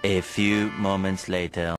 A few moments later.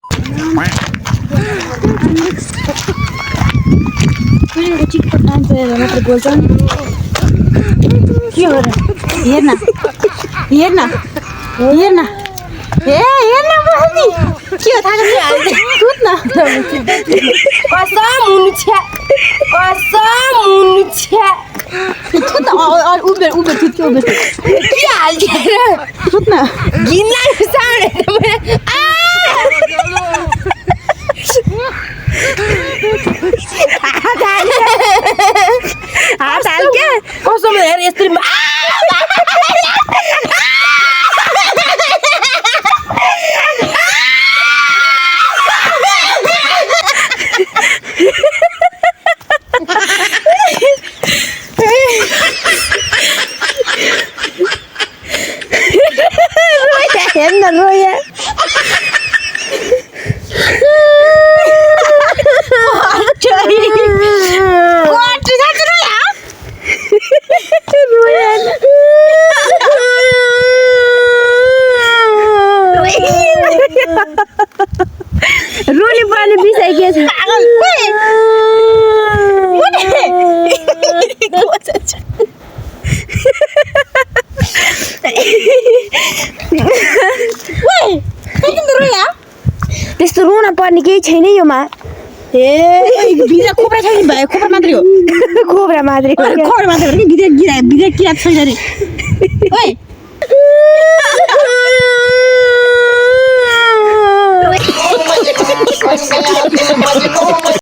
Ruli pani bisa gitu. त्यस्तो रुन पर्ने केही छैन यो मा बिरा खोपरा छैन भाइ खोपरा मात्रै हो खोपरा मात्रै हो खोपरा मात्रै हो बिरा बिरा किरा छैन रे ओइ